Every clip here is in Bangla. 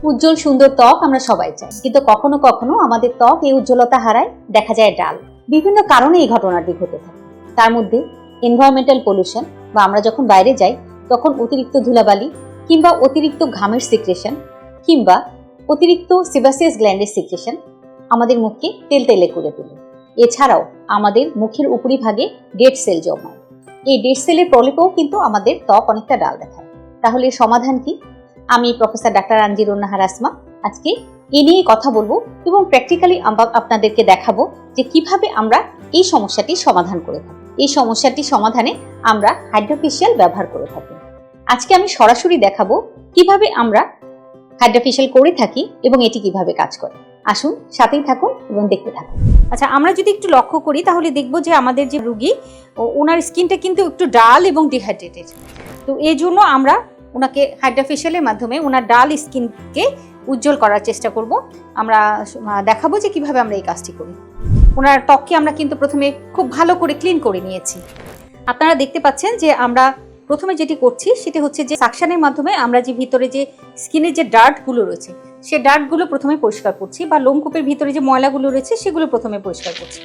উজ্জ্বল সুন্দর ত্বক আমরা সবাই চাই, কিন্তু কখনো কখনো আমাদের ত্বক এই উজ্জ্বলতা হারায়, দেখা যায় ডাল। বিভিন্ন কারণে এই ঘটনাটি ঘটে থাকে। তার মধ্যে এনভায়রনমেন্টাল পলিউশন, বা আমরা যখন বাইরে যাই তখন অতিরিক্ত ধুলাবালি, কিংবা অতিরিক্ত ঘামের সিক্রেশন, কিংবা অতিরিক্ত সেবাসিয়াস গ্ল্যান্ডের সিক্রেশন আমাদের মুখকে তেলতেলে করে তোলে। এছাড়াও আমাদের মুখের উপরিভাগে ডেড সেল জন্মায়। এই ডেড সেলের প্রলেপেও কিন্তু আমাদের ত্বক অনেকটা ডাল দেখায়। তাহলে এর সমাধান কি? আমি প্রফেসর ডাক্তার আনজিরুন নাহার আসমা আজকে এ নিয়ে কথা বলবো এবং প্র্যাকটিক্যালি আপনাদেরকে দেখাবো যে কিভাবে আমরা এই সমস্যাটি সমাধান করে থাকি। এই সমস্যাটি সমাধানে আমরা হাইড্রোফেশিয়াল ব্যবহার করে থাকি। আজকে আমি সরাসরি দেখাবো কিভাবে আমরা হাইড্রোফেশিয়াল করে থাকি এবং এটি কিভাবে কাজ করে। আসুন সাথেই থাকুন এবং দেখতে থাকুন। আচ্ছা, আমরা যদি একটু লক্ষ্য করি তাহলে দেখব যে আমাদের যে রোগী ওনার স্কিনটা কিন্তু একটু ডাল এবং ডিহাইড্রেটেড। তো এই জন্য আমরা ওনাকে হাইড্রোফেশিয়ালের মাধ্যমে ওনার ডাল স্কিনকে উজ্জ্বল করার চেষ্টা করব। আমরা দেখাবো যে কিভাবে আমরা এই কাজটি করি। ওনার ত্বককে আমরা কিন্তু প্রথমে খুব ভালো করে ক্লিন করে নিয়েছি। আপনারা দেখতে পাচ্ছেন যে আমরা প্রথমে যেটি করছি সেটি হচ্ছে যে সাকশনের মাধ্যমে আমরা যে ভিতরে যে স্কিনের যে ডার্টগুলো রয়েছে সেই ডার্টগুলো প্রথমে পরিষ্কার করছি, বা লোমকূপের ভিতরে যে ময়লাগুলো রয়েছে সেগুলো প্রথমে পরিষ্কার করছি।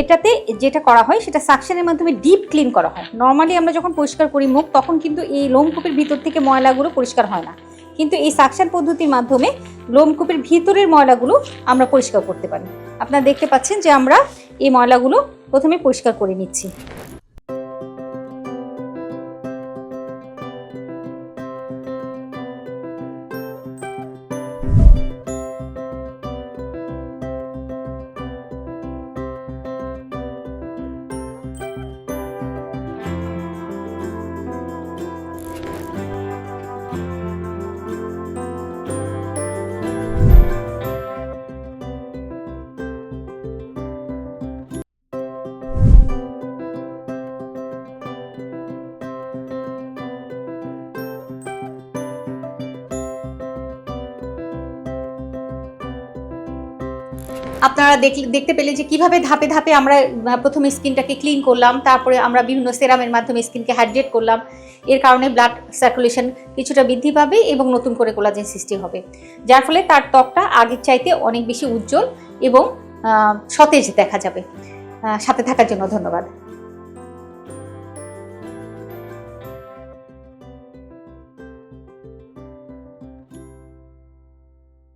এটাতে যেটা করা হয় সেটা সাকশনের মাধ্যমে ডিপ ক্লিন করা হয়। নর্মালি আমরা যখন পরিষ্কার করি মুখ তখন কিন্তু এই লোমকূপের ভিতর থেকে ময়লাগুলো পরিষ্কার হয় না, কিন্তু এই সাকশন পদ্ধতির মাধ্যমে লোমকূপের ভিতরের ময়লাগুলো আমরা পরিষ্কার করতে পারি। আপনারা দেখতে পাচ্ছেন যে আমরা এই ময়লাগুলো প্রথমে পরিষ্কার করে নিচ্ছি। আপনারা দেখতে পেলে যে কিভাবে ধাপে ধাপে আমরা প্রথমে স্কিনটাকে ক্লিন করলাম, তারপরে আমরা বিভিন্ন সেরামের মাধ্যমে স্কিনকে হাইড্রেট করলাম। এর কারণে ব্লাড সার্কুলেশন কিছুটা বৃদ্ধি পাবে এবং নতুন করে কোলাজেন সৃষ্টি হবে, যার ফলে তার ত্বকটা আগের চাইতে অনেক বেশি উজ্জ্বল এবং সতেজ দেখা যাবে। সাথে থাকার জন্য ধন্যবাদ।